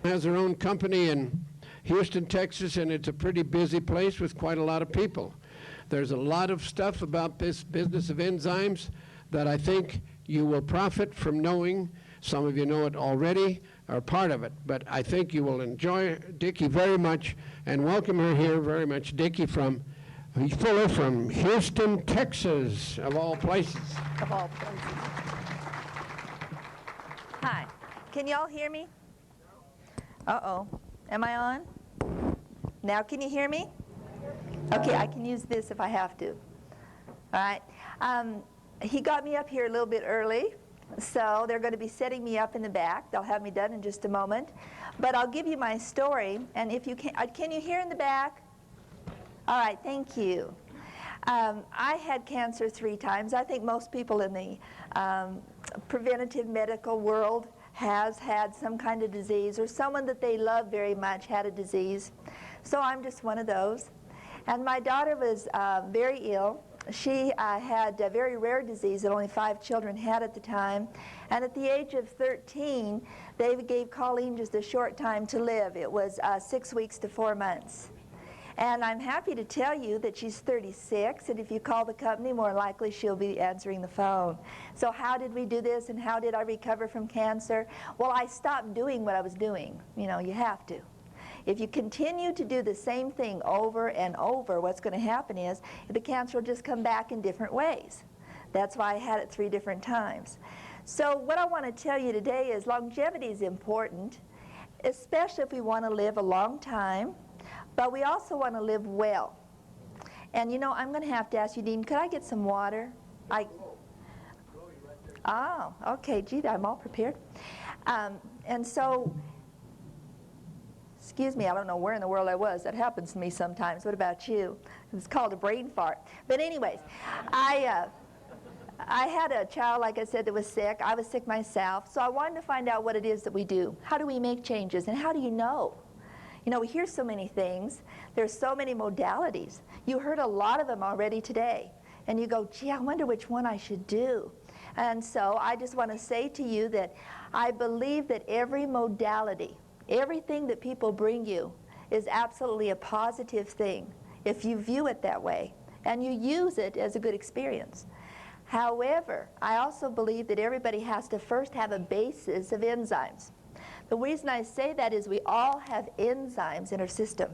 has her own company in Houston, Texas, and it's a pretty busy place with quite a lot of people. There's a lot of stuff about this business of enzymes that I think you will profit from knowing. Some of you know it already, are part of it, but I think you will enjoy Dic Qie very much, and welcome her here very much. Dic Qie Fuller from Houston, Texas, of all places. Of all places. Hi, can y'all hear me? Uh-oh, am I on? Now can you hear me? Okay, I can use this if I have to. All right, he got me up here a little bit early, so they're going to be setting me up in the back. They'll have me done in just a moment. But I'll give you my story, and if you can you hear in the back? All right, thank you. I had cancer 3 times. I think most people in the preventative medical world has had some kind of disease, or someone that they love very much had a disease. So I'm just one of those. And my daughter was very ill. She had a very rare disease that only 5 children had at the time. And at the age of 13, they gave Colleen just a short time to live. It was 6 weeks to 4 months. And I'm happy to tell you that she's 36, and if you call the company, more likely she'll be answering the phone. So how did we do this, and how did I recover from cancer? Well, I stopped doing what I was doing. You know, you have to. If you continue to do the same thing over and over, what's going to happen is the cancer will just come back in different ways. That's why I had it 3 different times. So what I want to tell you today is longevity is important, especially if we want to live a long time, but we also want to live well. And you know, I'm going to have to ask you, Dean, could I get some water? Oh, okay, gee, I'm all prepared. And so, excuse me, I don't know where in the world I was. That happens to me sometimes. What about you? It's called a brain fart. But anyways, I had a child, like I said, that was sick. I was sick myself. So I wanted to find out what it is that we do. How do we make changes? And how do you know? You know, we hear so many things. There's so many modalities. You heard a lot of them already today. And you go, gee, I wonder which one I should do. And so I just want to say to you that I believe that every modality, everything that people bring you is absolutely a positive thing if you view it that way and you use it as a good experience. However, I also believe that everybody has to first have a basis of enzymes. The reason I say that is we all have enzymes in our system.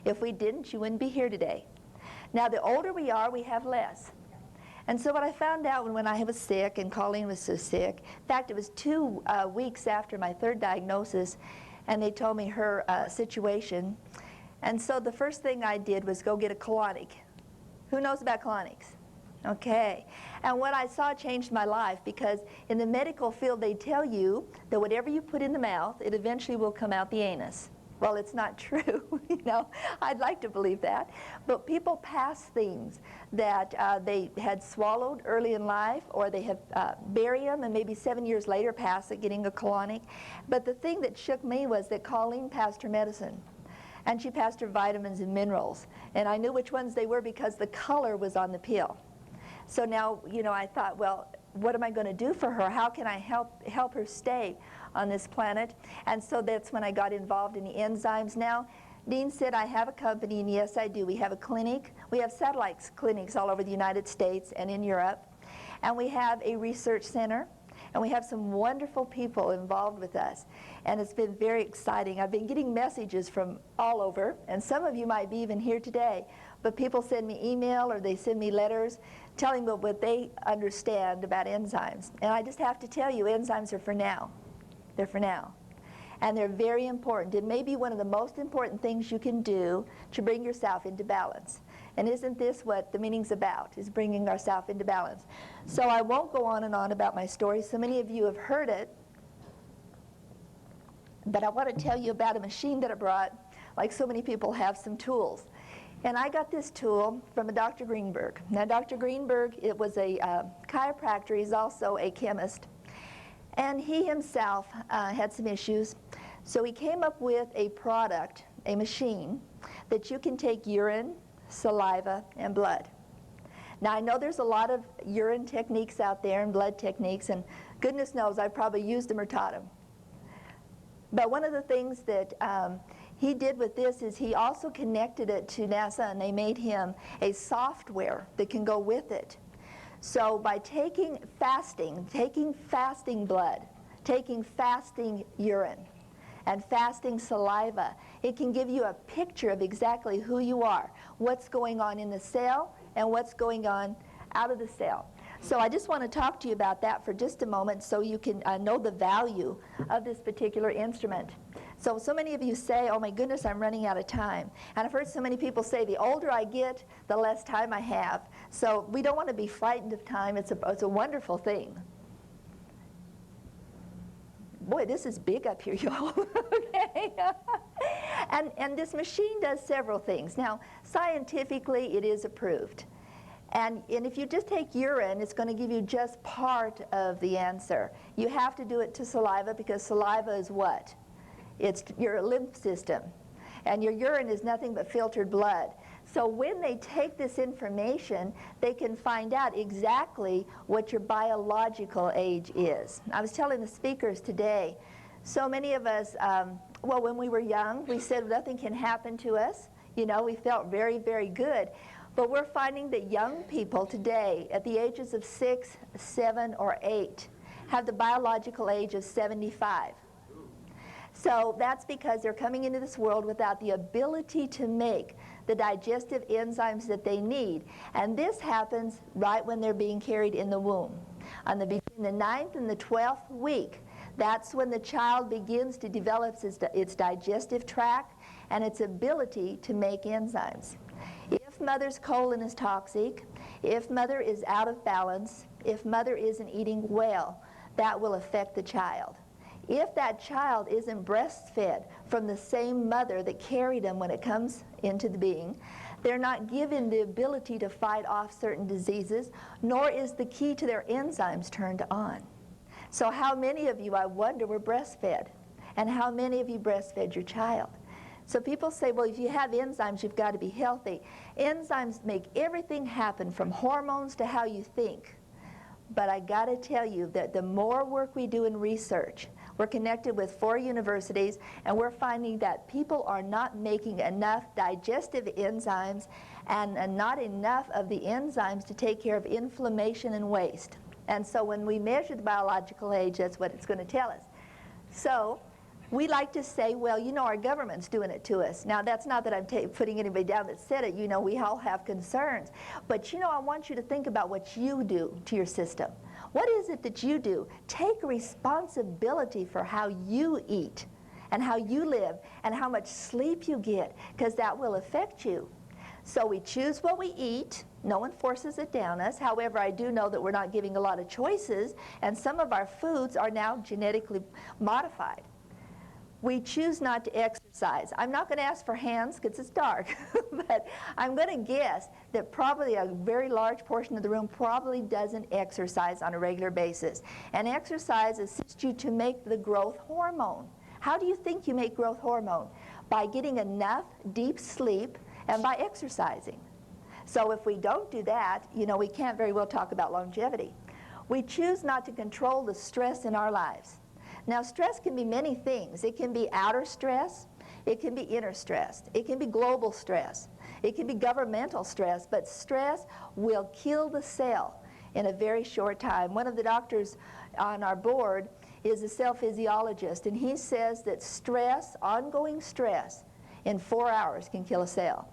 If we didn't, you wouldn't be here today. Now, the older we are, we have less. And so what I found out when I was sick and Colleen was so sick, in fact, it was 2 weeks after my 3rd diagnosis, and they told me her situation. And so the first thing I did was go get a colonic. Who knows about colonics? Okay. And what I saw changed my life, because in the medical field they tell you that whatever you put in the mouth, it eventually will come out the anus. Well, it's not true. You know, I'd like to believe that. But people pass things that they had swallowed early in life, or they have bury them and maybe 7 years later pass it getting a colonic. But the thing that shook me was that Colleen passed her medicine. And she passed her vitamins and minerals. And I knew which ones they were because the color was on the pill. So now, you know, I thought, well, what am I going to do for her? How can I help her stay on this planet? And so that's when I got involved in the enzymes. Now, Dean said I have a company, and yes, I do. We have a clinic. We have satellite clinics all over the United States and in Europe. And we have a research center. And we have some wonderful people involved with us. And it's been very exciting. I've been getting messages from all over, and some of you might be even here today. But people send me email or they send me letters telling me what they understand about enzymes. And I just have to tell you, enzymes are for now. They're for now. And they're very important. It may be one of the most important things you can do to bring yourself into balance. And isn't this what the meeting's about, is bringing ourselves into balance? So I won't go on and on about my story. So many of you have heard it. But I want to tell you about a machine that I brought, like so many people have, some tools. And I got this tool from a Dr. Greenberg. Now, Dr. Greenberg, it was a chiropractor. He's also a chemist. And he himself had some issues. So he came up with a product, a machine, that you can take urine, saliva, and blood. Now, I know there's a lot of urine techniques out there and blood techniques, and goodness knows I probably used them or taught them. But one of the things that he did with this is he also connected it to NASA, and they made him a software that can go with it. So by taking fasting blood, taking fasting urine, and fasting saliva, it can give you a picture of exactly who you are, what's going on in the cell, and what's going on out of the cell. So I just want to talk to you about that for just a moment so you can know the value of this particular instrument. So many of you say, oh my goodness, I'm running out of time. And I've heard so many people say, the older I get, the less time I have. So we don't want to be frightened of time. It's a wonderful thing. Boy, this is big up here, y'all. Okay. And this machine does several things. Now, scientifically, it is approved. And if you just take urine, it's going to give you just part of the answer. You have to do it to saliva because saliva is what? It's your lymph system. And your urine is nothing but filtered blood. So when they take this information, they can find out exactly what your biological age is. I was telling the speakers today, so many of us, well, when we were young, we said nothing can happen to us. You know, we felt very, very good. But we're finding that young people today, at the ages of 6, 7, or 8, have the biological age of 75. So that's because they're coming into this world without the ability to make the digestive enzymes that they need. And this happens right when they're being carried in the womb. Between the 9th and the 12th week, that's when the child begins to develop its digestive tract and its ability to make enzymes. If mother's colon is toxic, if mother is out of balance, if mother isn't eating well, that will affect the child. If that child isn't breastfed from the same mother that carried them when it comes into the being, they're not given the ability to fight off certain diseases, nor is the key to their enzymes turned on. So how many of you, I wonder, were breastfed? And how many of you breastfed your child? So people say, well, if you have enzymes, you've got to be healthy. Enzymes make everything happen, from hormones to how you think. But I got to tell you that the more work we do in research, we're connected with 4 universities, and we're finding that people are not making enough digestive enzymes and not enough of the enzymes to take care of inflammation and waste. And so when we measure the biological age, that's what it's going to tell us. So we like to say, well, you know, our government's doing it to us. Now, that's not that I'm putting anybody down that said it. You know, we all have concerns. But, you know, I want you to think about what you do to your system. What is it that you do? Take responsibility for how you eat and how you live and how much sleep you get, because that will affect you. So we choose what we eat. No one forces it down us. However, I do know that we're not giving a lot of choices, and some of our foods are now genetically modified. We choose not to exercise. I'm not going to ask for hands because it's dark, but I'm going to guess that probably a very large portion of the room probably doesn't exercise on a regular basis. And exercise assists you to make the growth hormone. How do you think you make growth hormone? By getting enough deep sleep and by exercising. So if we don't do that, you know, we can't very well talk about longevity. We choose not to control the stress in our lives. Now, stress can be many things. It can be outer stress. It can be inner stress. It can be global stress. It can be governmental stress. But stress will kill the cell in a very short time. One of the doctors on our board is a cell physiologist, and he says that stress, ongoing stress, in 4 hours can kill a cell.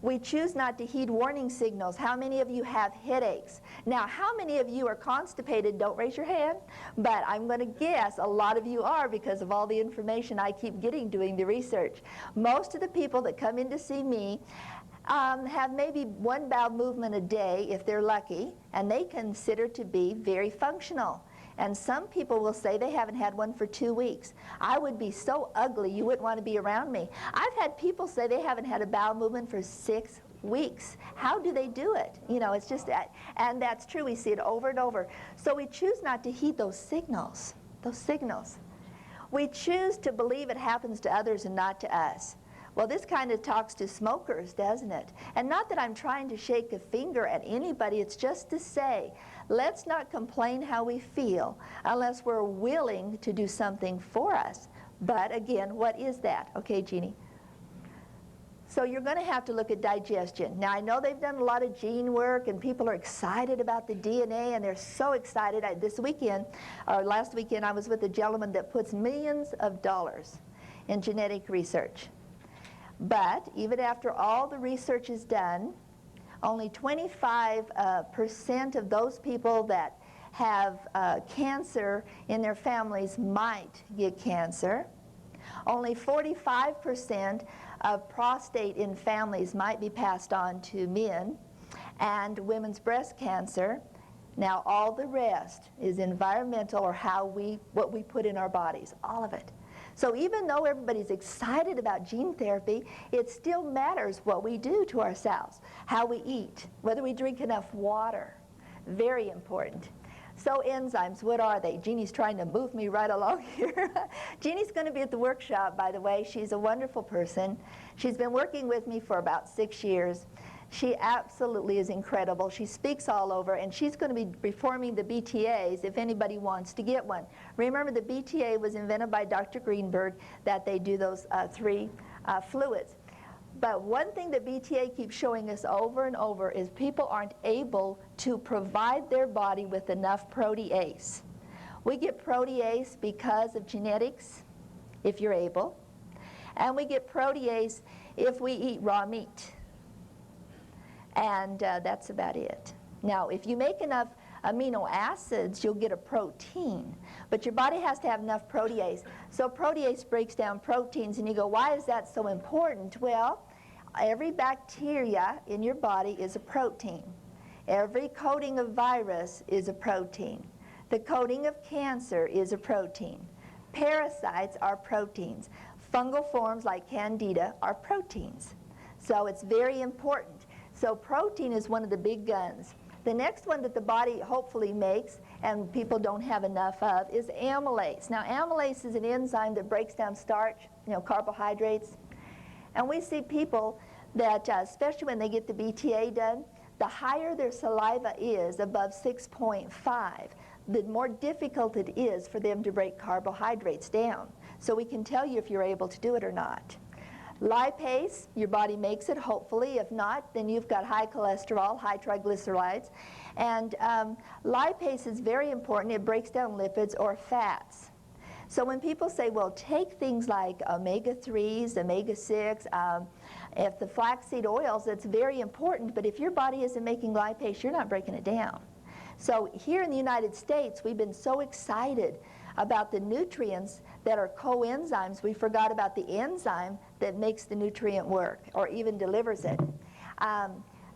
We choose not to heed warning signals. How many of you have headaches? Now, how many of you are constipated? Don't raise your hand, but I'm going to guess a lot of you are because of all the information I keep getting doing the research. Most of the people that come in to see me have maybe 1 bowel movement a day if they're lucky, and they consider to be very functional. And some people will say they haven't had one for 2 weeks. I would be so ugly you wouldn't want to be around me. I've had people say they haven't had a bowel movement for 6 weeks. How do they do it? You know, it's just, and that's true. We see it over and over. So we choose not to heed those signals, We choose to believe it happens to others and not to us. Well, this kind of talks to smokers, doesn't it? And not that I'm trying to shake a finger at anybody, it's just to say, let's not complain how we feel unless we're willing to do something for us But again, what is that? Okay, Jeannie. So you're going to have to look at digestion. Now, I know they've done a lot of gene work, and people are excited about the DNA, and they're so excited. This weekend, or last weekend, I was with a gentleman that puts millions of dollars in genetic research. But even after all the research is done, only 25% of those people that have cancer in their families might get cancer. Only 45% of prostate in families might be passed on to men, and women's breast cancer. Now all the rest is environmental, or what we put in our bodies, all of it. So even though everybody's excited about gene therapy, it still matters what we do to ourselves, how we eat, whether we drink enough water. Very important. So enzymes, what are they? Jeannie's trying to move me right along here. Jeannie's going to be at the workshop, by the way. She's a wonderful person. She's been working with me for about 6 years. She absolutely is incredible. She speaks all over, and she's going to be performing the BTAs if anybody wants to get one. Remember, the BTA was invented by Dr. Greenberg, that they do those 3 fluids. But one thing that BTA keeps showing us over and over is people aren't able to provide their body with enough protease. We get protease because of genetics, if you're able, and we get protease if we eat raw meat. And that's about it. Now, if you make enough amino acids, you'll get a protein. But your body has to have enough protease. So protease breaks down proteins, and you go, why is that so important? Well, every bacteria in your body is a protein. Every coating of virus is a protein. The coating of cancer is a protein. Parasites are proteins. Fungal forms like Candida are proteins. So it's very important. So protein is one of the big guns. The next one that the body hopefully makes, and people don't have enough of, is amylase. Now amylase is an enzyme that breaks down starch, carbohydrates. And we see people that, especially when they get the BTA done, the higher their saliva is, above 6.5, the more difficult it is for them to break carbohydrates down. So we can tell you if you're able to do it or not. Lipase, your body makes it, hopefully. If not, then you've got high cholesterol, high triglycerides. And lipase is very important. It breaks down lipids or fats. So when people say, well, take things like omega-3s, omega-6, if the flaxseed oils, that's very important. But if your body isn't making lipase, you're not breaking it down. So here in the United States, we've been so excited about the nutrients that are coenzymes, we forgot about the enzyme that makes the nutrient work or even delivers it.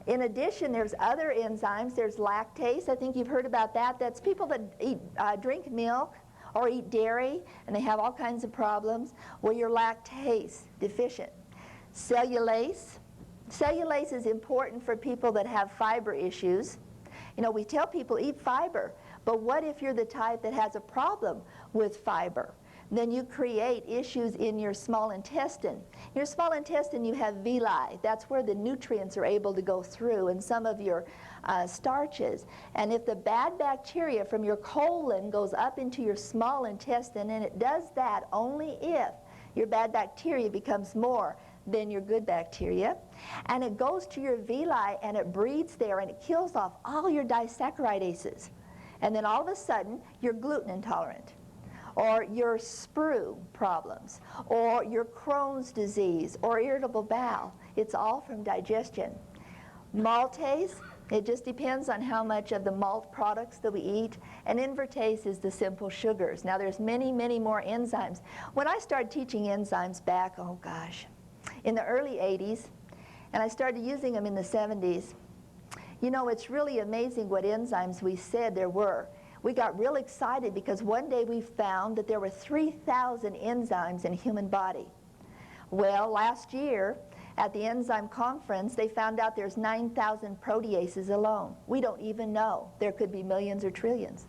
In addition, there's other enzymes. There's lactase. I think you've heard about that. That's people that eat, drink milk or eat dairy, and they have all kinds of problems. Well, you're lactase deficient. Cellulase. Cellulase is important for people that have fiber issues. We tell people eat fiber, but what if you're the type that has a problem with fiber? Then you create issues in your small intestine. Your small intestine, you have villi. That's where the nutrients are able to go through, and some of your starches. And if the bad bacteria from your colon goes up into your small intestine, and it does that only if your bad bacteria becomes more than your good bacteria, and it goes to your villi and it breeds there and it kills off all your disaccharidases. And then all of a sudden, you're gluten intolerant, or your sprue problems, or your Crohn's disease, or irritable bowel. It's all from digestion. Maltase, it just depends on how much of the malt products that we eat. And invertase is the simple sugars. Now there's many, many more enzymes. When I started teaching enzymes back, oh gosh, in the early 80s, and I started using them in the 70s, it's really amazing what enzymes we said there were. We got real excited because one day we found that there were 3,000 enzymes in a human body. Well, last year at the enzyme conference, they found out there's 9,000 proteases alone. We don't even know. There could be millions or trillions.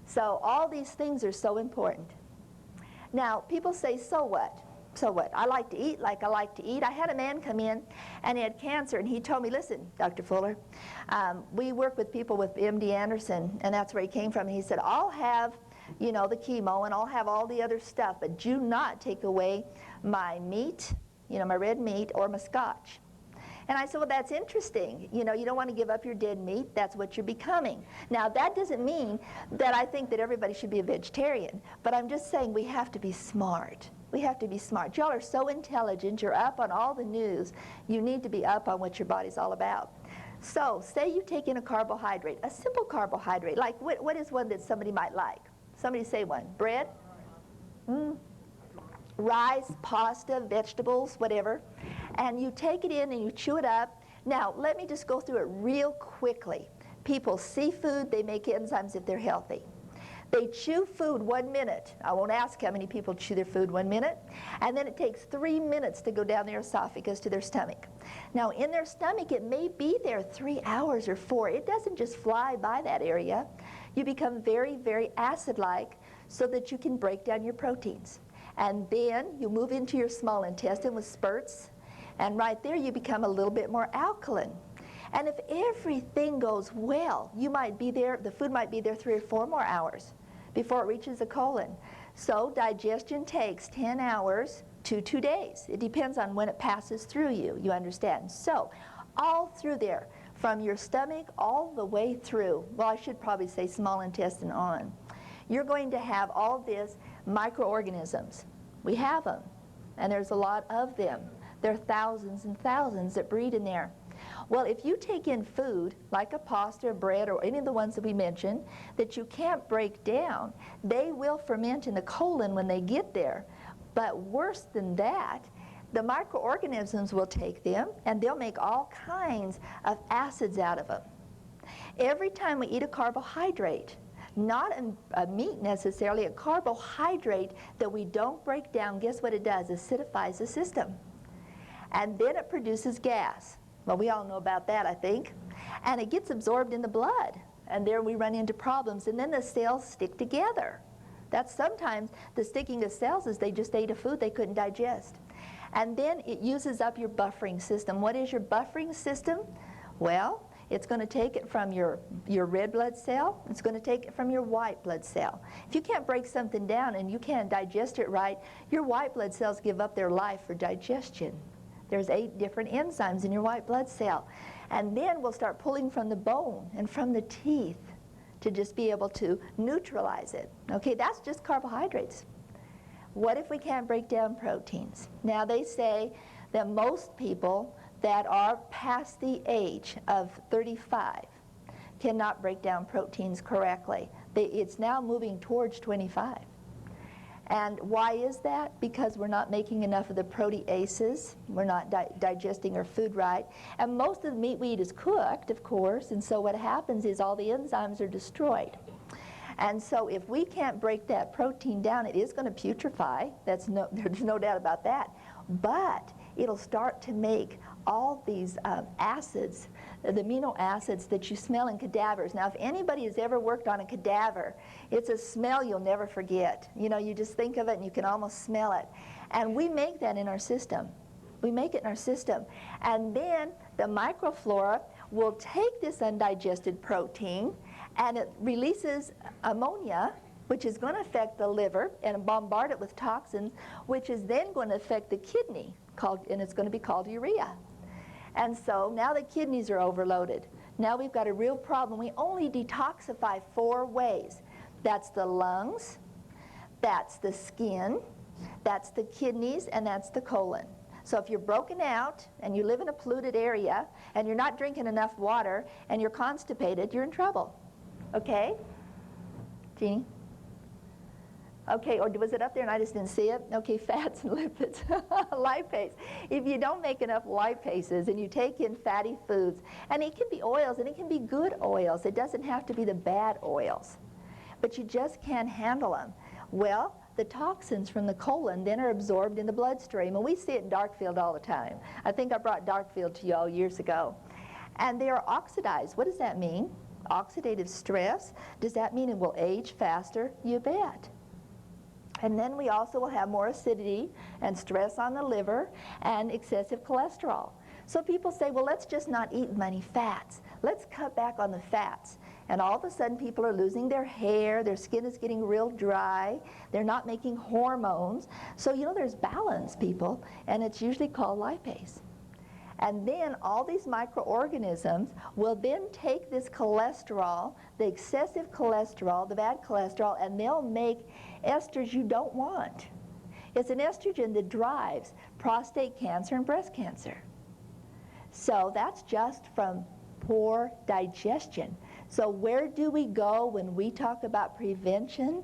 So all these things are so important. Now, people say, so what? So what? I like to eat like I like to eat. I had a man come in, and he had cancer, and he told me, listen, Dr. Fuller, we work with people with MD Anderson, and that's where he came from. And he said, I'll have you know, the chemo, and I'll have all the other stuff, but do not take away my meat, you know, my red meat or my scotch. And I said, well, that's interesting. You know, you don't want to give up your dead meat. That's what you're becoming. Now, that doesn't mean that I think that everybody should be a vegetarian, but I'm just saying we have to be smart. We have to be smart. Y'all are so intelligent. You're up on all the news. You need to be up on what your body's all about. So, say you take in a carbohydrate, a simple carbohydrate. Like, what is one that somebody might like? Somebody say one. Bread? Rice, pasta, vegetables, whatever. And you take it in and you chew it up. Now, let me just go through it real quickly. People see food, they make enzymes if they're healthy. They chew food 1 minute. I won't ask how many people chew their food 1 minute. And then it takes 3 minutes to go down their esophagus to their stomach. Now, in their stomach, it may be there 3 hours or 4. It doesn't just fly by that area. You become very, very acid-like so that you can break down your proteins. And then you move into your small intestine with spurts. And right there, you become a little bit more alkaline. And if everything goes well, you might be there, the food might be there 3 or 4 more hours before it reaches the colon. So digestion takes 10 hours to 2 days. It depends on when it passes through you, you understand. So all through there, from your stomach all the way through, well, I should probably say small intestine on, you're going to have all this microorganisms. We have them, and there's a lot of them. There are thousands and thousands that breed in there. Well, if you take in food, like a pasta, bread, or any of the ones that we mentioned, that you can't break down, they will ferment in the colon when they get there. But worse than that, the microorganisms will take them, and they'll make all kinds of acids out of them. Every time we eat a carbohydrate, not a meat necessarily, a carbohydrate that we don't break down, guess what it does? Acidifies the system. And then it produces gas. Well, we all know about that, I think. And it gets absorbed in the blood. And there we run into problems. And then the cells stick together. That's sometimes the sticking of cells is they just ate a food they couldn't digest. And then it uses up your buffering system. What is your buffering system? Well, it's going to take it from your red blood cell. It's going to take it from your white blood cell. If you can't break something down and you can't digest it right, your white blood cells give up their life for digestion. There's 8 different enzymes in your white blood cell. And then we'll start pulling from the bone and from the teeth to just be able to neutralize it. Okay, that's just carbohydrates. What if we can't break down proteins? Now they say that most people that are past the age of 35 cannot break down proteins correctly. It's now moving towards 25. And why is that? Because we're not making enough of the proteases. We're not digesting our food right. And most of the meat we eat is cooked, of course, and so what happens is all the enzymes are destroyed. And so if we can't break that protein down, it is going to putrefy. There's no doubt about that. But it'll start to make all these acids, the amino acids that you smell in cadavers. Now, if anybody has ever worked on a cadaver, it's a smell you'll never forget. You know, you just think of it and you can almost smell it. And we make that in our system. We make it in our system. And then the microflora will take this undigested protein and it releases ammonia, which is going to affect the liver and bombard it with toxins, which is then going to affect the kidney, and it's going to be called urea. And so now the kidneys are overloaded. Now we've got a real problem. We only detoxify 4 ways. That's the lungs, that's the skin, that's the kidneys, and that's the colon. So if you're broken out and you live in a polluted area and you're not drinking enough water and you're constipated, you're in trouble. Okay? Jeannie? Okay, or was it up there and I just didn't see it? Okay, fats and lipids. Lipase. If you don't make enough lipases and you take in fatty foods, and it can be oils and it can be good oils. It doesn't have to be the bad oils. But you just can't handle them. Well, the toxins from the colon then are absorbed in the bloodstream, and we see it in Darkfield all the time. I think I brought Darkfield to you all years ago. And they are oxidized. What does that mean? Oxidative stress. Does that mean it will age faster? You bet. And then we also will have more acidity and stress on the liver and excessive cholesterol. So people say, well, let's just not eat many fats. Let's cut back on the fats. And all of a sudden people are losing their hair, their skin is getting real dry, they're not making hormones. So you know there's balance, people, and it's usually called lipase. And then all these microorganisms will then take this cholesterol, the excessive cholesterol, the bad cholesterol, and they'll make esters you don't want. It's an estrogen that drives prostate cancer and breast cancer. So that's just from poor digestion. So where do we go when we talk about prevention?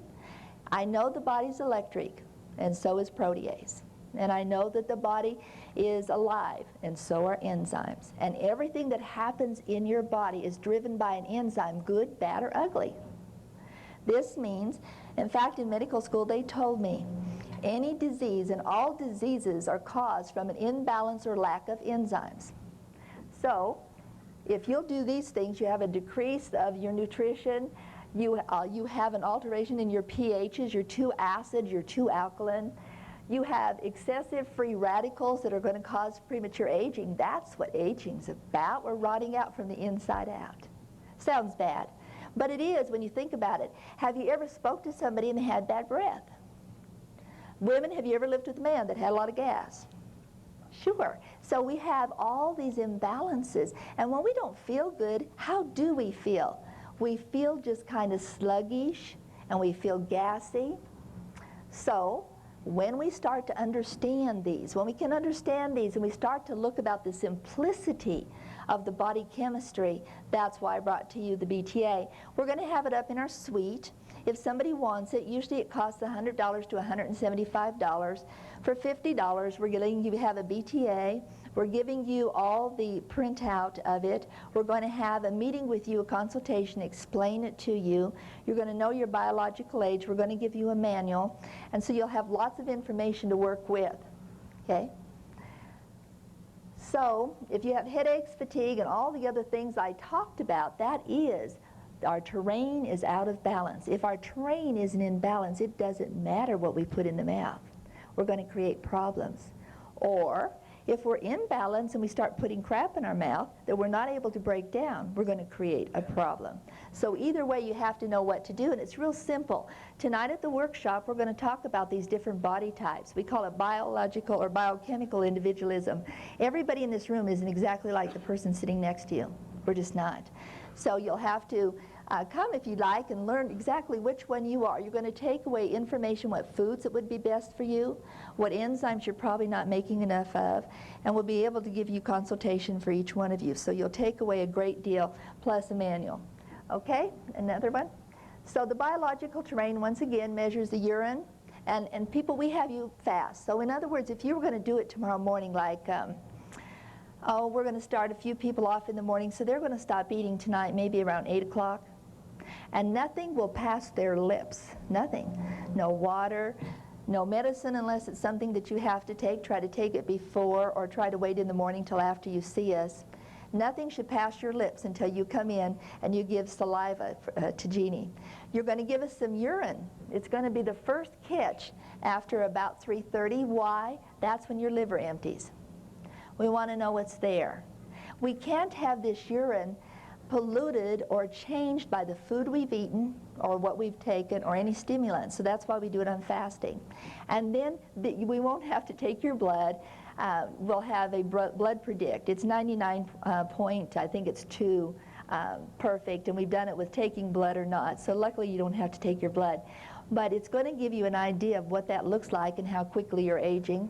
I know the body's electric, and so is protease. And I know that the body is alive, and so are enzymes. And everything that happens in your body is driven by an enzyme, good, bad, or ugly. This means, in fact, in medical school they told me, any disease, and all diseases are caused from an imbalance or lack of enzymes. So, if you'll do these things, you have a decrease of your nutrition, you have an alteration in your pHs, you're too acid, you're too alkaline, you have excessive free radicals that are going to cause premature aging. That's what aging's about. We're rotting out from the inside out. Sounds bad, but it is when you think about it. Have you ever spoke to somebody and they had bad breath? Women, have you ever lived with a man that had a lot of gas? Sure. So we have all these imbalances, and when we don't feel good, how do we feel? We feel just kind of sluggish, and we feel gassy. So when we start to understand these, when we can understand these and we start to look about the simplicity of the body chemistry, that's why I brought to you the BTA. We're going to have it up in our suite. If somebody wants it, usually it costs $100 to $175. For $50, we're letting you have a BTA. We're giving you all the printout of it. We're going to have a meeting with you, a consultation, explain it to you. You're going to know your biological age. We're going to give you a manual. And so you'll have lots of information to work with. Okay? So if you have headaches, fatigue, and all the other things I talked about, that is, our terrain is out of balance. If our terrain isn't in balance, it doesn't matter what we put in the mouth. We're going to create problems. Or if we're in balance and we start putting crap in our mouth that we're not able to break down, we're going to create a problem. So either way, you have to know what to do, and it's real simple. Tonight at the workshop, we're going to talk about these different body types. We call it biological or biochemical individualism. Everybody in this room isn't exactly like the person sitting next to you. We're just not. So you'll have to come if you'd like and learn exactly which one you are. You're going to take away information, what foods that would be best for you, what enzymes you're probably not making enough of, and we'll be able to give you consultation for each one of you. So you'll take away a great deal, plus a manual. Okay, another one. So the biological terrain, once again, measures the urine, and people, we have you fast. So in other words, if you were going to do it tomorrow morning, like, we're going to start a few people off in the morning, so they're going to stop eating tonight, maybe around 8 o'clock. And nothing will pass their lips, nothing. No water, no medicine unless it's something that you have to take. Try to take it before or try to wait in the morning till after you see us. Nothing should pass your lips until you come in and you give saliva to Jeannie. You're going to give us some urine. It's going to be the first catch after about 3:30. Why? That's when your liver empties. We want to know what's there. We can't have this urine polluted or changed by the food we've eaten or what we've taken or any stimulants. So that's why we do it on fasting. And then we won't have to take your blood. We'll have a blood predict. It's 99 point, I think it's 2 perfect, and we've done it with taking blood or not. So luckily you don't have to take your blood. But it's going to give you an idea of what that looks like and how quickly you're aging.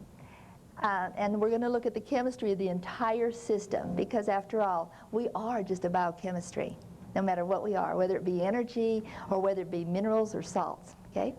And we're going to look at the chemistry of the entire system, because after all, we are just a biochemistry, no matter what we are, whether it be energy or whether it be minerals or salts, okay?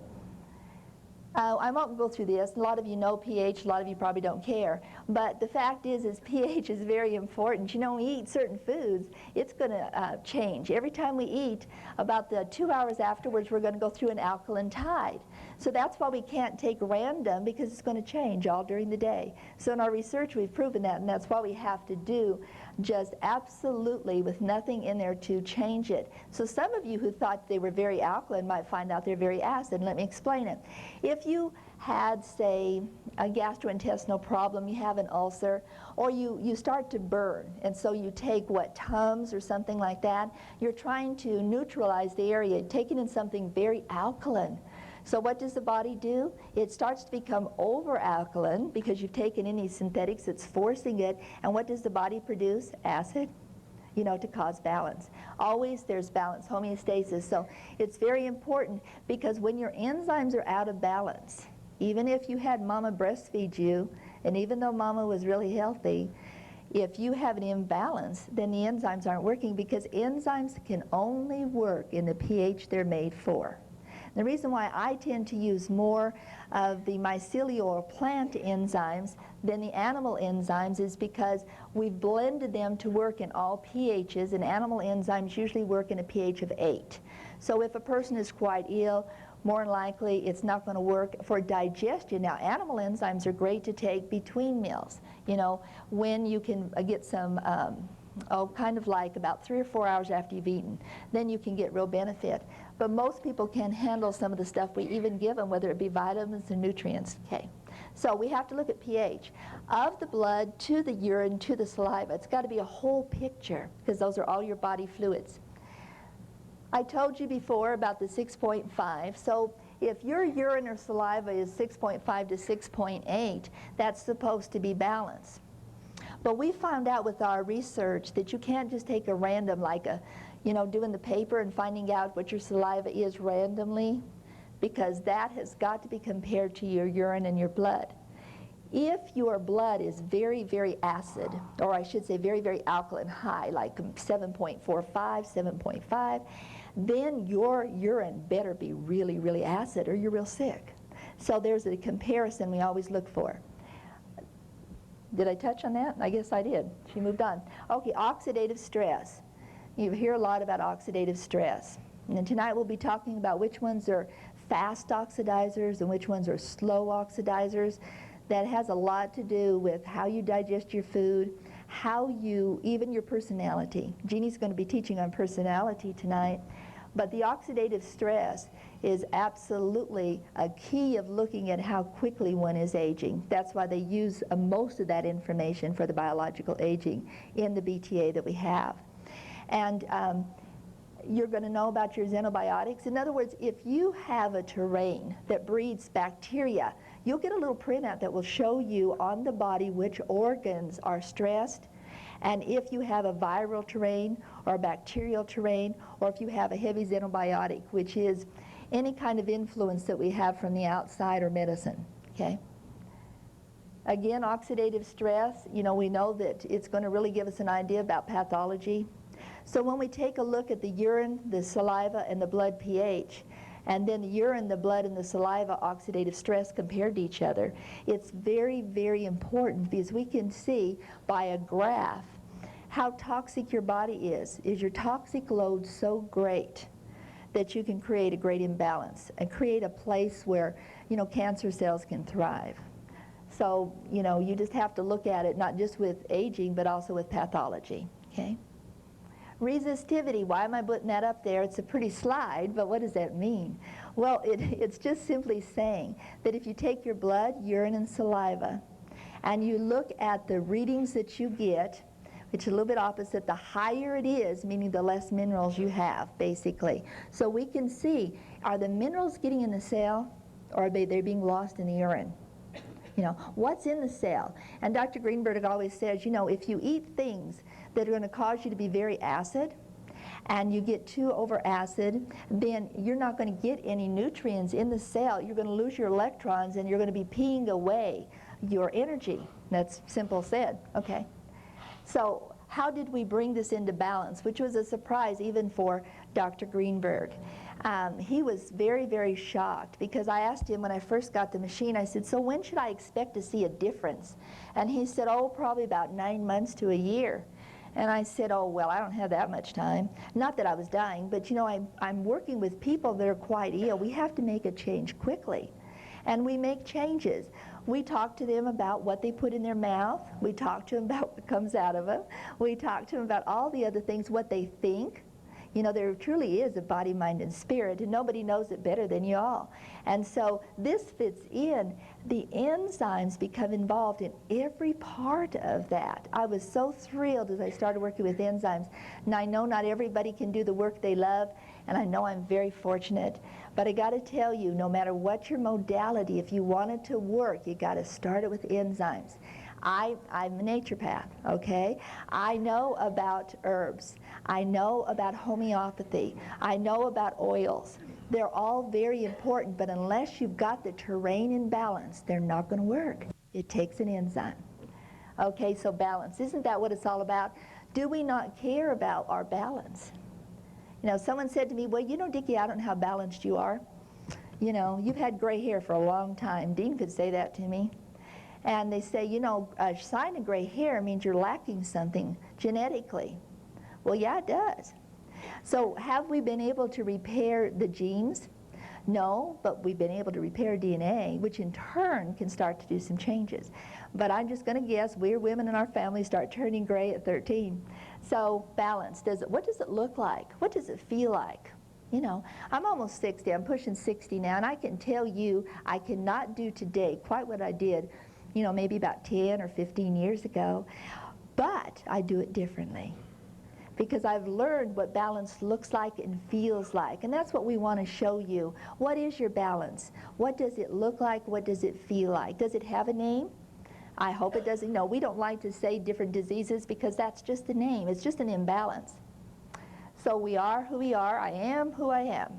I won't go through this. A lot of you know pH, a lot of you probably don't care. But the fact is pH is very important. You know, when we eat certain foods, it's going to change. Every time we eat, about the 2 hours afterwards, we're going to go through an alkaline tide. So that's why we can't take random, because it's going to change all during the day. So in our research, we've proven that, and that's why we have to do just absolutely with nothing in there to change it. So some of you who thought they were very alkaline might find out they're very acid. Let me explain it. If you had, say, a gastrointestinal problem, you have an ulcer, or you start to burn, and so you take what, Tums or something like that, you're trying to neutralize the area, taking in something very alkaline. So what does the body do? It starts to become over-alkaline because you've taken any synthetics, it's forcing it, and what does the body produce? Acid, you know, to cause balance. Always there's balance, homeostasis. So it's very important because when your enzymes are out of balance, even if you had mama breastfeed you, and even though mama was really healthy, if you have an imbalance, then the enzymes aren't working because enzymes can only work in the pH they're made for. The reason why I tend to use more of the mycelial or plant enzymes than the animal enzymes is because we've blended them to work in all pHs, and animal enzymes usually work in a pH of 8. So if a person is quite ill, more than likely it's not going to work for digestion. Now, animal enzymes are great to take between meals, you know, when you can get some kind of like about 3 or 4 hours after you've eaten, then you can get real benefit. But most people can't handle some of the stuff we even give them, whether it be vitamins or nutrients. Okay, so we have to look at pH. Of the blood to the urine to the saliva, it's got to be a whole picture because those are all your body fluids. I told you before about the 6.5, so if your urine or saliva is 6.5 to 6.8, that's supposed to be balanced. But we found out with our research that you can't just take a random, like a, you know, doing the paper and finding out what your saliva is randomly, because that has got to be compared to your urine and your blood. If your blood is very, very acid, or I should say very, very alkaline high, like 7.45, 7.5, then your urine better be really, really acid or you're real sick. So there's a comparison we always look for. Did I touch on that? I guess I did. She moved on. Okay, oxidative stress. You hear a lot about oxidative stress. And tonight we'll be talking about which ones are fast oxidizers and which ones are slow oxidizers. That has a lot to do with how you digest your food, how you, even your personality. Jeannie's going to be teaching on personality tonight. But the oxidative stress is absolutely a key of looking at how quickly one is aging. That's why they use most of that information for the biological aging in the BTA that we have. And you're going to know about your xenobiotics. In other words, if you have a terrain that breeds bacteria, you'll get a little printout that will show you on the body which organs are stressed. And if you have a viral terrain or a bacterial terrain, or if you have a heavy xenobiotic, which is any kind of influence that we have from the outside or medicine, okay? Again, oxidative stress, you know, we know that it's going to really give us an idea about pathology. So when we take a look at the urine, the saliva, and the blood pH, and then the urine, the blood, and the saliva oxidative stress compared to each other, it's very, very important because we can see by a graph how toxic your body is. Is your toxic load so great that you can create a great imbalance and create a place where, you know, cancer cells can thrive? So, you know, you just have to look at it not just with aging, but also with pathology, okay? Resistivity, why am I putting that up there? It's a pretty slide, but what does that mean? Well, it's just simply saying that if you take your blood, urine, and saliva, and you look at the readings that you get, which is a little bit opposite, the higher it is, meaning the less minerals you have, basically. So we can see, are the minerals getting in the cell, or are they being lost in the urine? You know, what's in the cell? And Dr. Greenberg always says, you know, if you eat things that are going to cause you to be very acid, and you get too over acid, then you're not going to get any nutrients in the cell. You're going to lose your electrons, and you're going to be peeing away your energy. That's simple said, okay? So how did we bring this into balance, which was a surprise even for Dr. Greenberg. He was very, very shocked because I asked him when I first got the machine, I said, so when should I expect to see a difference? And he said, oh, probably about 9 months to a year. And I said, oh, well, I don't have that much time. Not that I was dying, but you know, I'm working with people that are quite ill. We have to make a change quickly. And we make changes. We talk to them about what they put in their mouth. We talk to them about what comes out of them. We talk to them about all the other things, what they think. You know, there truly is a body, mind, and spirit, and nobody knows it better than you all. And so this fits in. The enzymes become involved in every part of that. I was so thrilled as I started working with enzymes. And I know not everybody can do the work they love, and I know I'm very fortunate. But I got to tell you, no matter what your modality, if you want it to work, you got to start it with enzymes. I'm a naturopath, okay? I know about herbs. I know about homeopathy. I know about oils. They're all very important, but unless you've got the terrain in balance, they're not going to work. It takes an enzyme. Okay, so balance. Isn't that what it's all about? Do we not care about our balance? You know, someone said to me, well, you know, Dic Qie, I don't know how balanced you are. You know, you've had gray hair for a long time. Dean could say that to me. And they say, you know, a sign of gray hair means you're lacking something genetically. Well, yeah, it does. So have we been able to repair the genes? No, but we've been able to repair DNA, which in turn can start to do some changes. But I'm just going to guess we're women in our family start turning gray at 13. So balance, what does it look like? What does it feel like? You know, I'm almost 60, I'm pushing 60 now, and I can tell you I cannot do today quite what I did, you know, maybe about 10 or 15 years ago, but I do it differently because I've learned what balance looks like and feels like, and that's what we want to show you. What is your balance? What does it look like? What does it feel like? Does it have a name? I hope it doesn't. No, we don't like to say different diseases because that's just the name. It's just an imbalance. So we are who we are. I am who I am.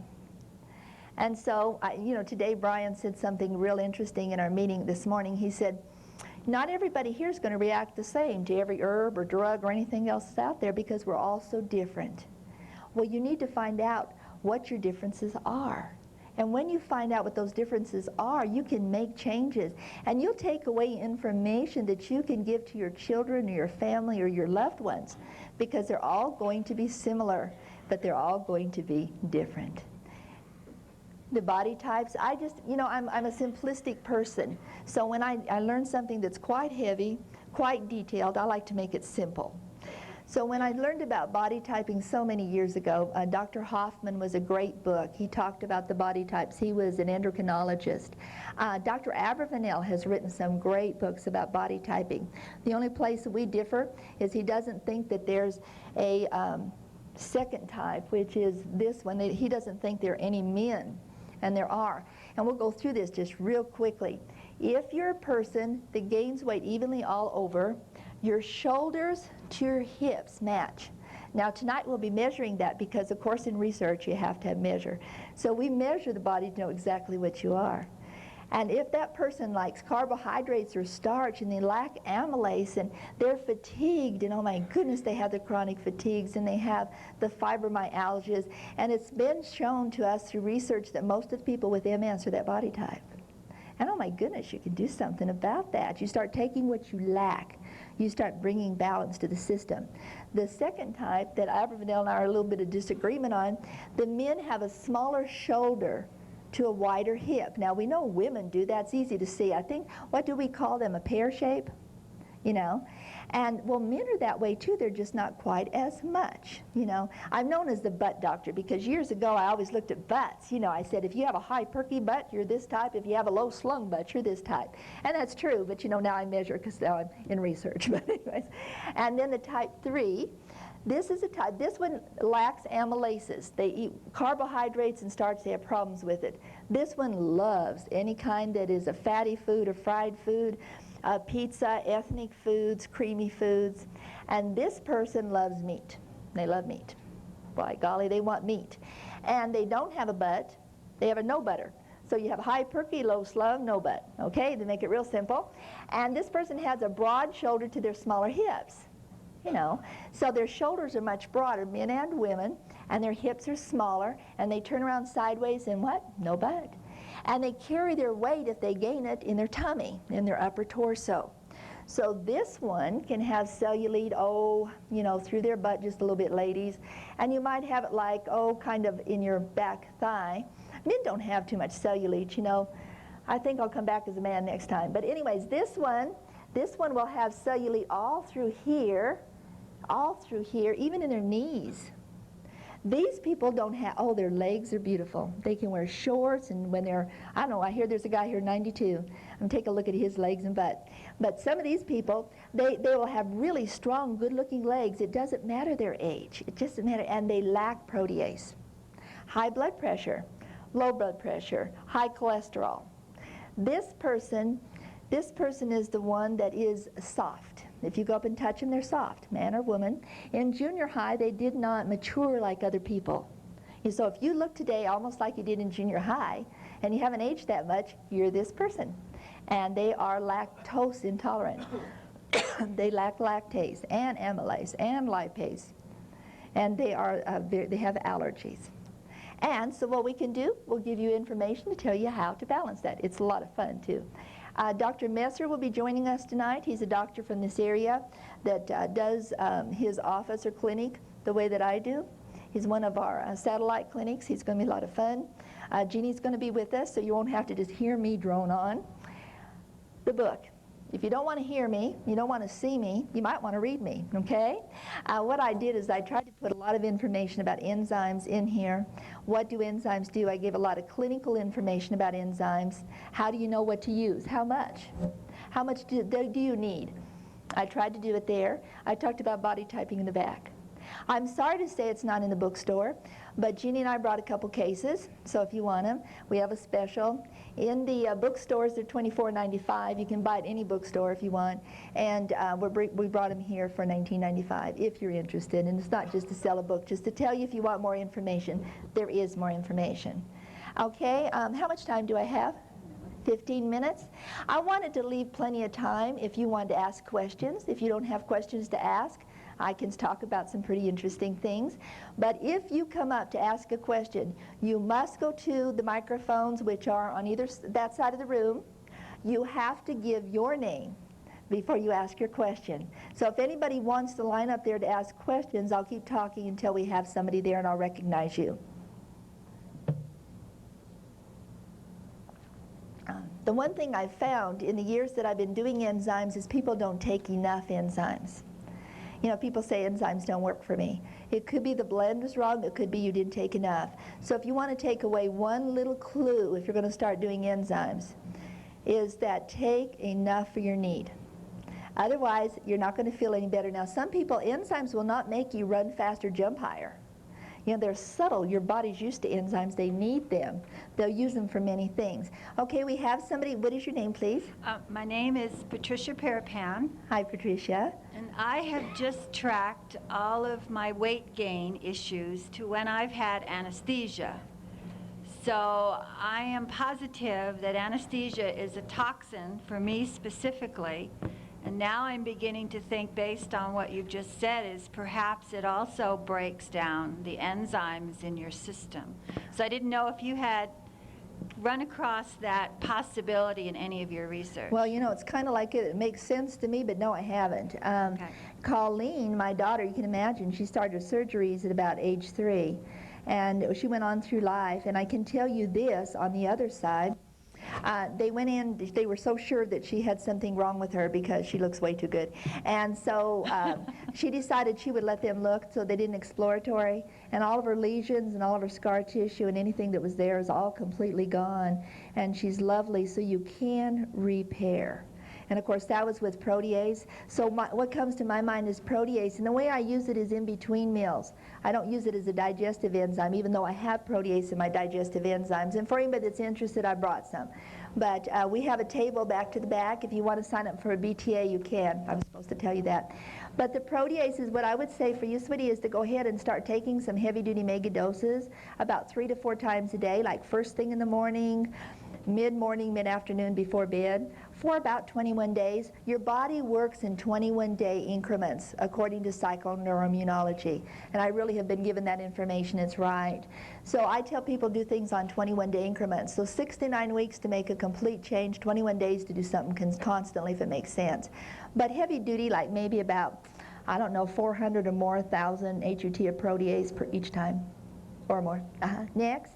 And so, you know, today Brian said something real interesting in our meeting this morning. He said, not everybody here is going to react the same to every herb or drug or anything else that's out there because we're all so different. Well, you need to find out what your differences are. And when you find out what those differences are, you can make changes. And you'll take away information that you can give to your children or your family or your loved ones because they're all going to be similar, but they're all going to be different. The body types, you know, I'm a simplistic person. So when I learn something that's quite heavy, quite detailed, I like to make it simple. So when I learned about body typing so many years ago, Dr. Hoffman was a great book. He talked about the body types. He was an endocrinologist. Dr. Abravanel has written some great books about body typing. The only place we differ is he doesn't think that there's a second type, which is this one. He doesn't think there are any men, and there are. And we'll go through this just real quickly. If you're a person that gains weight evenly all over, your shoulders to your hips match. Now tonight we'll be measuring that because of course in research you have to have measure. So we measure the body to know exactly what you are. And if that person likes carbohydrates or starch and they lack amylase and they're fatigued and oh my goodness they have the chronic fatigues and they have the fibromyalgias, and it's been shown to us through research that most of the people with MS are that body type. And oh my goodness, you can do something about that. You start taking what you lack. You start bringing balance to the system. The second type that Abravanel and I are a little bit of disagreement on, the men have a smaller shoulder to a wider hip. Now we know women do, that's easy to see. I think, what do we call them, a pear shape? You know? And well, men are that way too, they're just not quite as much, you know. I'm known as the butt doctor because years ago I always looked at butts. You know, I said if you have a high perky butt, you're this type. If you have a low slung butt, you're this type. And that's true, but you know, now I measure because now I'm in research. But anyways, and then the type 3, this is a type, this one lacks amylases. They eat carbohydrates and starch, they have problems with it. This one loves any kind that is a fatty food, a fried food, pizza, ethnic foods, creamy foods. And this person loves meat. They love meat. By golly, they want meat. And they don't have a butt, they have a no butter. So you have high perky, low slung, no butt. Okay, they make it real simple. And this person has a broad shoulder to their smaller hips. You know, so their shoulders are much broader, men and women, and their hips are smaller, and they turn around sideways and what? No butt. And they carry their weight, if they gain it, in their tummy, in their upper torso. So this one can have cellulite, oh, you know, through their butt just a little bit, ladies. And you might have it like, oh, kind of in your back thigh. Men don't have too much cellulite, you know. I think I'll come back as a man next time. But anyways, this one will have cellulite all through here, even in their knees. These people don't have, oh, their legs are beautiful. They can wear shorts, and when they're, I don't know, I hear there's a guy here 92. I'm take a look at his legs and butt. But some of these people, they will have really strong, good-looking legs. It doesn't matter their age. It doesn't matter, and they lack protease. High blood pressure, low blood pressure, high cholesterol. This person is the one that is soft. If you go up and touch them, they're soft, man or woman. In junior high, they did not mature like other people. And so if you look today almost like you did in junior high, and you haven't aged that much, you're this person. And they are lactose intolerant. They lack lactase and amylase and lipase. And they have allergies. And so what we can do, we'll give you information to tell you how to balance that. It's a lot of fun, too. Dr. Messer will be joining us tonight. He's a doctor from this area that does his office or clinic the way that I do. He's one of our satellite clinics. He's going to be a lot of fun. Jeannie's going to be with us, so you won't have to just hear me drone on. The book. If you don't want to hear me, you don't want to see me, you might want to read me, okay? What I did is I tried to put a lot of information about enzymes in here. What do enzymes do? I gave a lot of clinical information about enzymes. How do you know what to use? How much? How much do you need? I tried to do it there. I talked about body typing in the back. I'm sorry to say it's not in the bookstore, but Jeannie and I brought a couple cases, so if you want them, we have a special. In the bookstores, they're $24.95. You can buy at any bookstore if you want, and we brought them here for $19.95 if you're interested. And it's not just to sell a book, just to tell you if you want more information. There is more information. Okay, how much time do I have? 15 minutes. I wanted to leave plenty of time if you wanted to ask questions. If you don't have questions to ask, I can talk about some pretty interesting things. But if you come up to ask a question, you must go to the microphones, which are on either that side of the room. You have to give your name before you ask your question. So if anybody wants to line up there to ask questions, I'll keep talking until we have somebody there and I'll recognize you. The one thing I've found in the years that I've been doing enzymes is people don't take enough enzymes. You know, people say enzymes don't work for me. It could be the blend was wrong, it could be you didn't take enough. So if you want to take away one little clue if you're going to start doing enzymes, is that take enough for your need. Otherwise, you're not going to feel any better. Now, some people, enzymes will not make you run faster, jump higher. You know, they're subtle. Your body's used to enzymes. They need them. They'll use them for many things. Okay, we have somebody. What is your name, please? My name is Patricia Parapan. Hi, Patricia. And I have just tracked all of my weight gain issues to when I've had anesthesia. So I am positive that anesthesia is a toxin for me specifically. And now I'm beginning to think, based on what you've just said, is perhaps it also breaks down the enzymes in your system. So I didn't know if you had run across that possibility in any of your research. Well, you know, it's kind of like it makes sense to me, but no, I haven't. Okay. Colleen, my daughter, you can imagine, she started her surgeries at about age 3. And she went on through life. And I can tell you this, on the other side, they went in, they were so sure that she had something wrong with her because she looks way too good. And so she decided she would let them look, so they did an exploratory. And all of her lesions and all of her scar tissue and anything that was there is all completely gone. And she's lovely, so you can repair. And of course, that was with protease. So what comes to my mind is protease. And the way I use it is in between meals. I don't use it as a digestive enzyme, even though I have protease in my digestive enzymes. And for anybody that's interested, I brought some. But we have a table back to the back. If you want to sign up for a BTA, you can. I was supposed to tell you that. But the protease is what I would say for you, sweetie, is to go ahead and start taking some heavy-duty mega doses about 3 to 4 times a day, like first thing in the morning, mid-morning, mid-afternoon before bed, for about 21 days. Your body works in 21-day increments according to psychoneuroimmunology. And I really have been given that information. It's right. So I tell people do things on 21-day increments. So 6 to 9 weeks to make a complete change, 21 days to do something constantly if it makes sense. But heavy duty, like maybe about, I don't know, 400 or more thousand HUT of protease per each time or more. Next.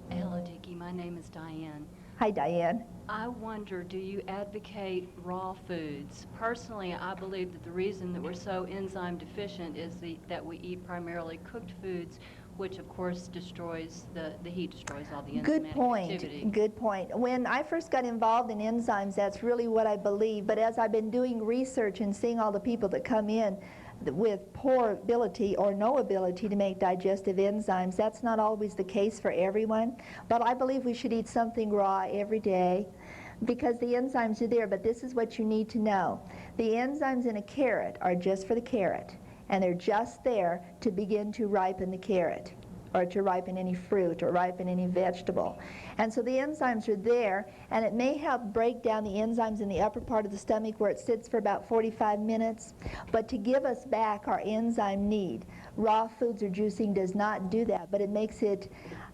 Hello, Dic Qie. My name is Diane. Hi, Diane. I wonder, do you advocate raw foods? Personally, I believe that the reason that we're so enzyme deficient is that we eat primarily cooked foods, which of course destroys the heat destroys all the Good enzymatic point. activity. Good point. When I first got involved in enzymes, that's really what I believe. But as I've been doing research and seeing all the people that come in with poor ability or no ability to make digestive enzymes, that's not always the case for everyone. But I believe we should eat something raw every day because the enzymes are there. But this is what you need to know. The enzymes in a carrot are just for the carrot, and they're just there to begin to ripen the carrot, or to ripen any fruit, or ripen any vegetable. And so the enzymes are there, and it may help break down the enzymes in the upper part of the stomach where it sits for about 45 minutes. But to give us back our enzyme need, raw foods or juicing does not do that, but it makes it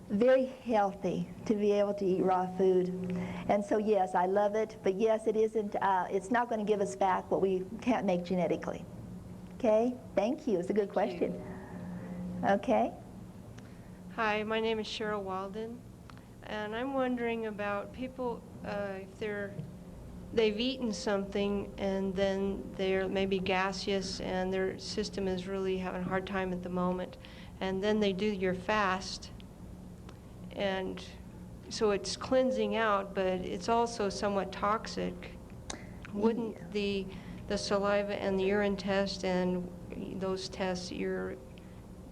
very healthy to be able to eat raw food. And so yes, I love it, but yes, it's not going to give us back what we can't make genetically. Okay, thank you. It's a good question. Okay. Hi, my name is Cheryl Walden, and I'm wondering about people if they've eaten something and then they're maybe gaseous and their system is really having a hard time at the moment, and then they do your fast, and so it's cleansing out, but it's also somewhat toxic. Wouldn't the saliva and the urine test and those tests you're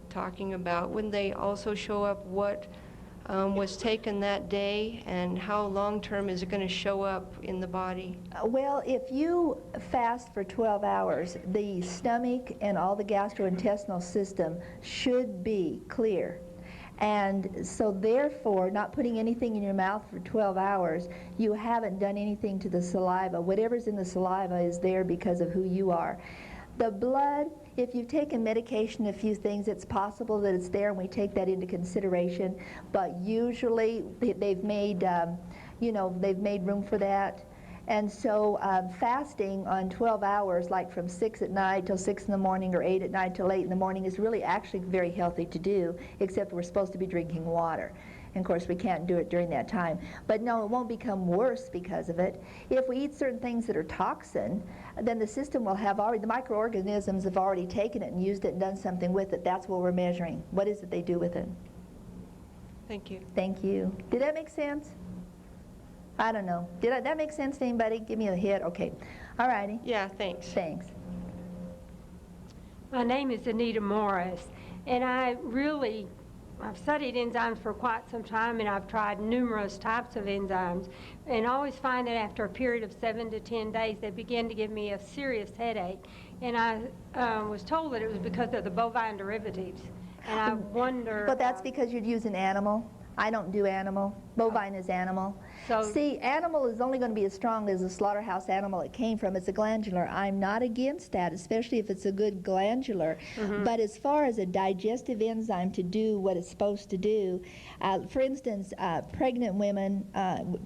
talking about, wouldn't they also show up what was taken that day, and how long-term is it going to show up in the body? Well, if you fast for 12 hours, the stomach and all the gastrointestinal system should be clear. And so therefore, not putting anything in your mouth for 12 hours, you haven't done anything to the saliva. Whatever's in the saliva is there because of who you are. The blood, if you've taken medication, a few things, it's possible that it's there, and we take that into consideration. But usually they've made, they've made room for that. And so fasting on 12 hours, like from 6 at night till 6 in the morning, or 8 at night till 8 in the morning, is really actually very healthy to do, except we're supposed to be drinking water. And of course, we can't do it during that time. But no, it won't become worse because of it. If we eat certain things that are toxin, then the system will have already, the microorganisms have already taken it and used it and done something with it. That's what we're measuring. What is it they do with it? Thank you. Thank you. Did that make sense? I don't know. Did that make sense to anybody? Give me a hit. Okay. All righty. Yeah, thanks. Thanks. My name is Anita Morris, and I've studied enzymes for quite some time, and I've tried numerous types of enzymes, and always find that after a period of 7 to 10 days, they begin to give me a serious headache. And I was told that it was because of the bovine derivatives, and I wonder... But that's because you'd use an animal. I don't do animal. Bovine is animal. So, see, animal is only going to be as strong as the slaughterhouse animal it came from. It's a glandular. I'm not against that, especially if it's a good glandular. But as far as a digestive enzyme to do what it's supposed to do, for instance, pregnant women,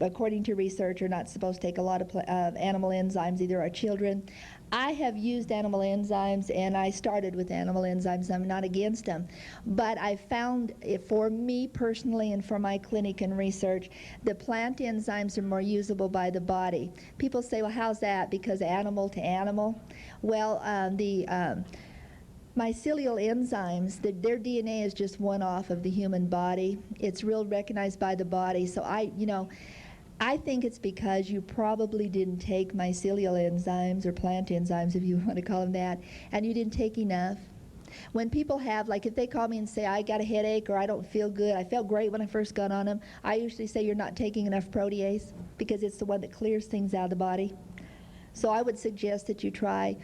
according to research, are not supposed to take a lot of animal enzymes, either our children. I have used animal enzymes, and I started with animal enzymes. I'm not against them. But I found, for me personally and for my clinic and research, the plant enzymes are more usable by the body. People say, well, how's that? Because animal to animal? Well, the mycelial enzymes, their DNA is just one off of the human body. It's real recognized by the body. So I think it's because you probably didn't take mycelial enzymes, or plant enzymes, if you want to call them that, and you didn't take enough. When people have, like if they call me and say, I got a headache or I don't feel good, I felt great when I first got on them, I usually say you're not taking enough protease, because it's the one that clears things out of the body. So I would suggest that you try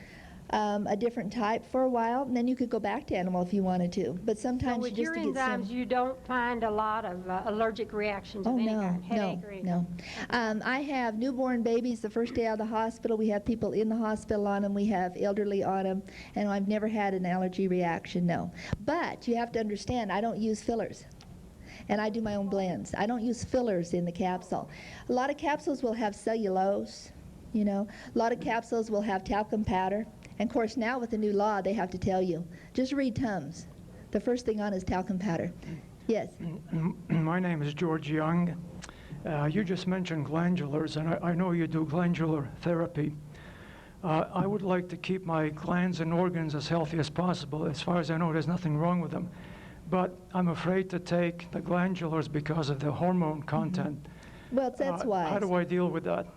a different type for a while, and then you could go back to animal if you wanted to. But sometimes with just your to get enzymes, you don't find a lot of allergic reactions of any kind, headache or anything? No. I have newborn babies the first day out of the hospital. We have people in the hospital on them. We have elderly on them. And I've never had an allergy reaction, no. But you have to understand, I don't use fillers. And I do my own blends. I don't use fillers in the capsule. A lot of capsules will have cellulose, A lot of capsules will have talcum powder. And of course, now with the new law, they have to tell you, just read Tums. The first thing on is talcum powder. Yes? My name is George Young, You just mentioned glandulars, and I know you do glandular therapy. I would like to keep my glands and organs as healthy as possible. As far as I know, there's nothing wrong with them. But I'm afraid to take the glandulars because of the hormone content. Well, that's wise. How do I deal with that?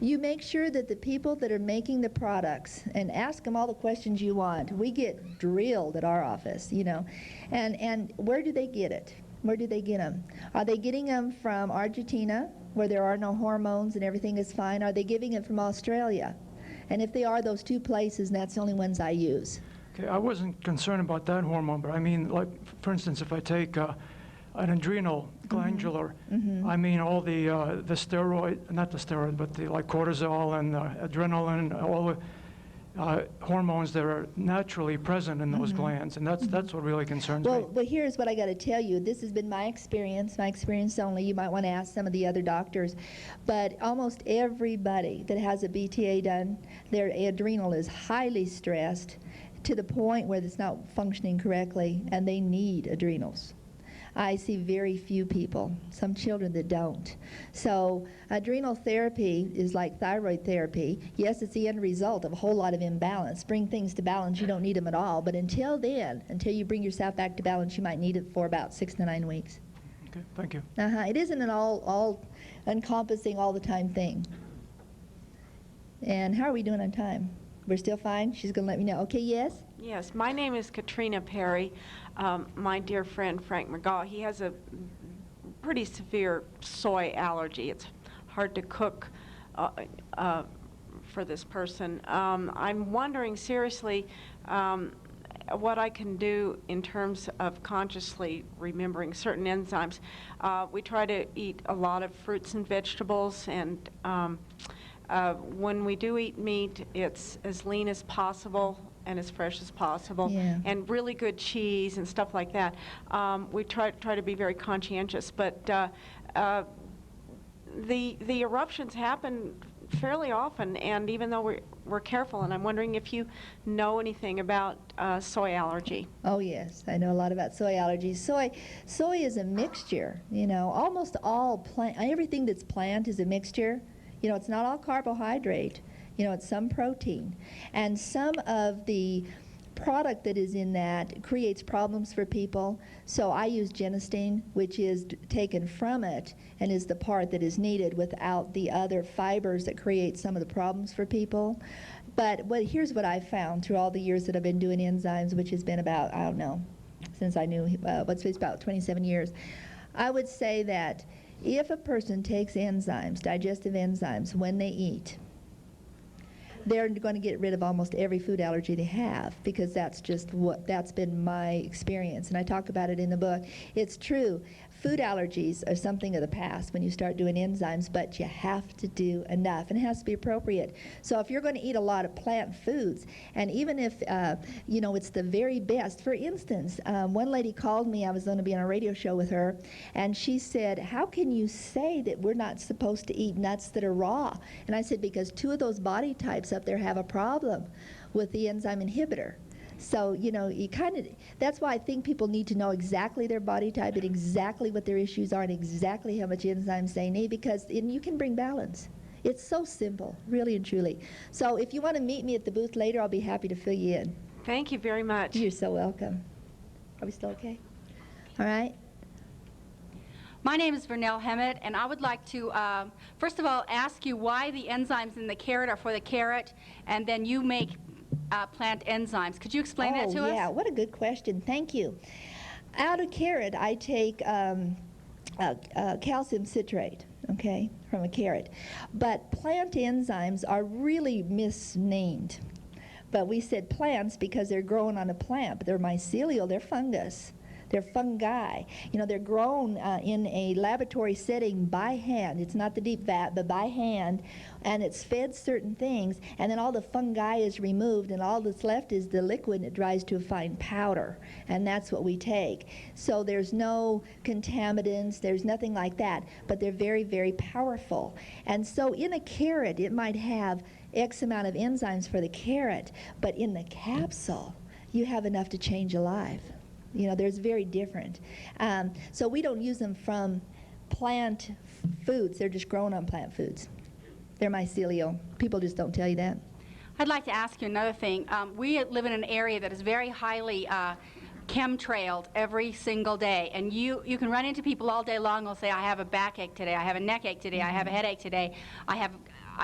You make sure that the people that are making the products, and ask them all the questions you want. We get drilled at our office, you know. And where do they get it? Where do they get them? Are they getting them from Argentina, where there are no hormones and everything is fine? Are they getting it from Australia? And if they are those two places, and that's the only ones I use. Okay, I wasn't concerned about that hormone, but I mean, like, for instance, if I take an adrenal glandular, I mean all the steroid, not the steroid, but the like cortisol and adrenaline, all the hormones that are naturally present in those glands, and that's what really concerns me. Well, here's what I got to tell you. This has been my experience only. You might want to ask some of the other doctors. But almost everybody that has a BTA done, their adrenal is highly stressed to the point where it's not functioning correctly, and they need adrenals. I see very few people, some children that don't. So adrenal therapy is like thyroid therapy. Yes, it's the end result of a whole lot of imbalance. Bring things to balance, you don't need them at all. But until then, until you bring yourself back to balance, you might need it for about 6 to 9 weeks. Okay, thank you. It isn't an all encompassing all the time thing. And how are we doing on time? We're still fine? She's going to let me know. Okay, yes? Yes, my name is Katrina Perry. My dear friend Frank McGaw, he has a pretty severe soy allergy. It's hard to cook for this person. I'm wondering seriously what I can do in terms of consciously remembering certain enzymes. We try to eat a lot of fruits and vegetables, and when we do eat meat, it's as lean as possible and as fresh as possible, and really good cheese and stuff like that. We try to be very conscientious, but the eruptions happen fairly often, and even though we're careful, and I'm wondering if you know anything about soy allergy. Oh yes, I know a lot about soy allergies. Soy is a mixture, you know. Almost all everything that's plant is a mixture. You know, it's not all carbohydrate. You know, it's some protein. And some of the product that is in that creates problems for people. So I use genistein, which is taken from it and is the part that is needed without the other fibers that create some of the problems for people. But here's what I've found through all the years that I've been doing enzymes, which has been about, I don't know, since I knew, it's about 27 years. I would say that if a person takes enzymes, digestive enzymes, when they eat, they're going to get rid of almost every food allergy they have, because that's been my experience, and I talk about it in the book. It's true. Food allergies are something of the past when you start doing enzymes, but you have to do enough, and it has to be appropriate. So if you're going to eat a lot of plant foods, and even if, you know, it's the very best. For instance, one lady called me, I was going to be on a radio show with her, and she said, how can you say that we're not supposed to eat nuts that are raw? And I said, because 2 of those body types up there have a problem with the enzyme inhibitor. So, you know, that's why I think people need to know exactly their body type and exactly what their issues are and exactly how much enzymes they need, because you can bring balance. It's so simple, really and truly. So if you want to meet me at the booth later, I'll be happy to fill you in. Thank you very much. You're so welcome. Are we still okay? All right. My name is Vernell Hemmett, and I would like to, first of all, ask you why the enzymes in the carrot are for the carrot, and then you make plant enzymes. Could you explain that to us? Oh, yeah. What a good question. Thank you. Out of carrot, I take calcium citrate, okay, from a carrot. But plant enzymes are really misnamed. But we said plants because they're grown on a plant, but they're mycelial, they're fungus. They're fungi. You know, they're grown in a laboratory setting by hand. It's not the deep vat, but by hand. And it's fed certain things, and then all the fungi is removed, and all that's left is the liquid, and it dries to a fine powder. And that's what we take. So there's no contaminants, there's nothing like that, but they're very, very powerful. And so in a carrot, it might have X amount of enzymes for the carrot, but in the capsule, you have enough to change a life. You know, there's very different. So we don't use them from plant foods. They're just grown on plant foods. They're mycelial. People just don't tell you that. I'd like to ask you another thing. We live in an area that is very highly chemtrailed every single day, and you can run into people all day long who'll say, I have a backache today, I have a neck ache today, I have a headache today, I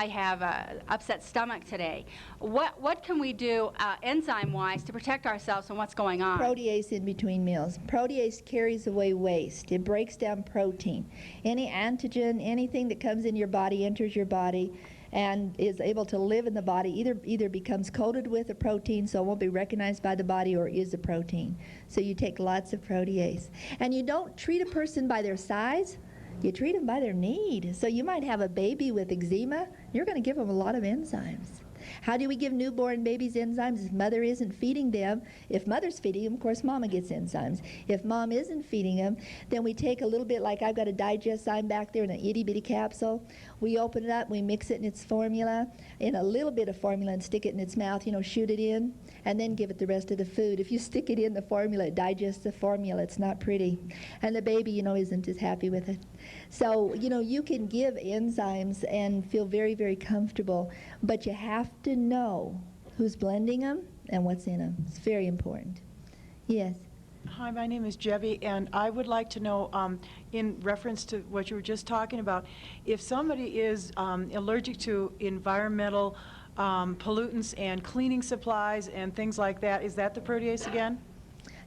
have a upset stomach today. What can we do enzyme-wise to protect ourselves from what's going on? Protease in between meals. Protease carries away waste. It breaks down protein. Any antigen, anything that comes in your body enters your body and is able to live in the body, either becomes coated with a protein so it won't be recognized by the body, or is a protein. So you take lots of protease. And you don't treat a person by their size, you treat them by their need. So you might have a baby with eczema, you're going to give them a lot of enzymes. How do we give newborn babies enzymes if mother isn't feeding them? If mother's feeding them, of course, mama gets enzymes. If mom isn't feeding them, then we take a little bit, like I've got a digeszyme back there in an itty-bitty capsule. We open it up, we mix it in its formula, in a little bit of formula, and stick it in its mouth, shoot it in, and then give it the rest of the food. If you stick it in the formula, it digests the formula. It's not pretty. And the baby, isn't as happy with it. So, you can give enzymes and feel very, very comfortable, but you have to know who's blending them and what's in them. It's very important. Yes? Hi, my name is Jebby, and I would like to know, in reference to what you were just talking about, if somebody is allergic to environmental pollutants and cleaning supplies and things like that, is that the protease again?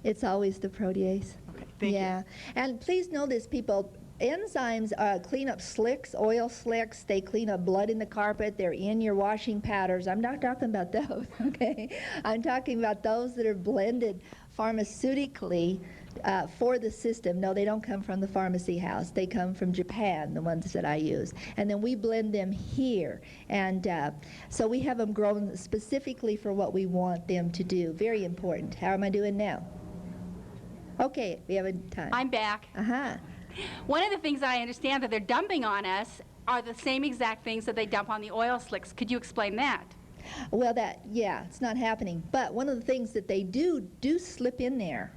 It's always the protease. Okay, thank you. And please know this, people. Enzymes clean up slicks, oil slicks. They clean up blood in the carpet. They're in your washing powders. I'm not talking about those, okay? I'm talking about those that are blended pharmaceutically for the system. No, they don't come from the pharmacy house. They come from Japan, the ones that I use. And then we blend them here. And so we have them grown specifically for what we want them to do. Very important. How am I doing now? Okay, we have a time. I'm back. Uh-huh. One of the things I understand that they're dumping on us are the same exact things that they dump on the oil slicks. Could you explain that? Well, it's not happening. But one of the things that they do slip in there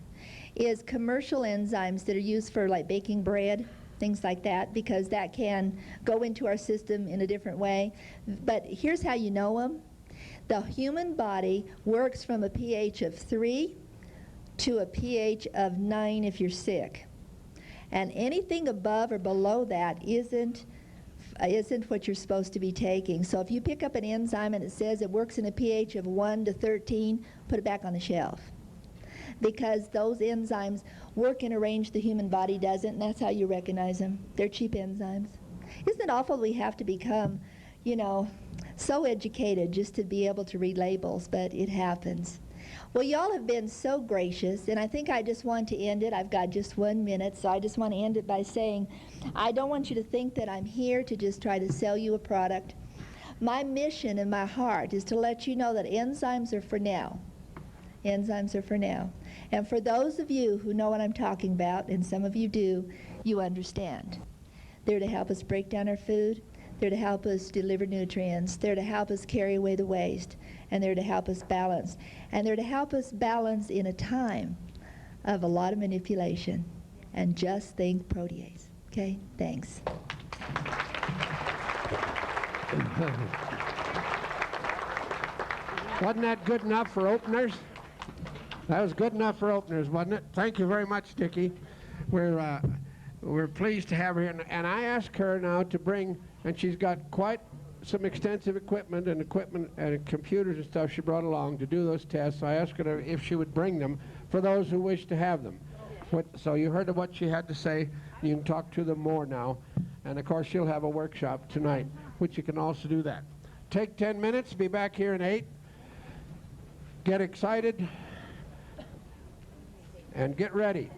is commercial enzymes that are used for like baking bread, things like that, because that can go into our system in a different way. But here's how you know them. The human body works from a pH of 3 to a pH of 9 if you're sick. And anything above or below that isn't what you're supposed to be taking. So if you pick up an enzyme and it says it works in a pH of 1 to 13, put it back on the shelf. Because those enzymes work in a range the human body doesn't, and that's how you recognize them. They're cheap enzymes. Isn't it awful we have to become, so educated just to be able to read labels, but it happens. Well, y'all have been so gracious, and I think I just want to end it. I've got just 1 minute, so I just want to end it by saying I don't want you to think that I'm here to just try to sell you a product. My mission and my heart is to let you know that enzymes are for now. Enzymes are for now. And for those of you who know what I'm talking about, and some of you do, you understand. They're to help us break down our food. They're to help us deliver nutrients. They're to help us carry away the waste. And they're to help us balance. And they're to help us balance in a time of a lot of manipulation. And just think protease. Okay? Thanks. Wasn't that good enough for openers? That was good enough for openers, wasn't it? Thank you very much, Dickie. We're pleased to have her here. And I asked her now to bring, and she's got quite some extensive equipment and computers and stuff she brought along to do those tests. So I asked her if she would bring them for those who wish to have them. So you heard of what she had to say. You can talk to them more now. And of course, she'll have a workshop tonight, which you can also do that. Take 10 minutes, be back here in 8. Get excited and get ready.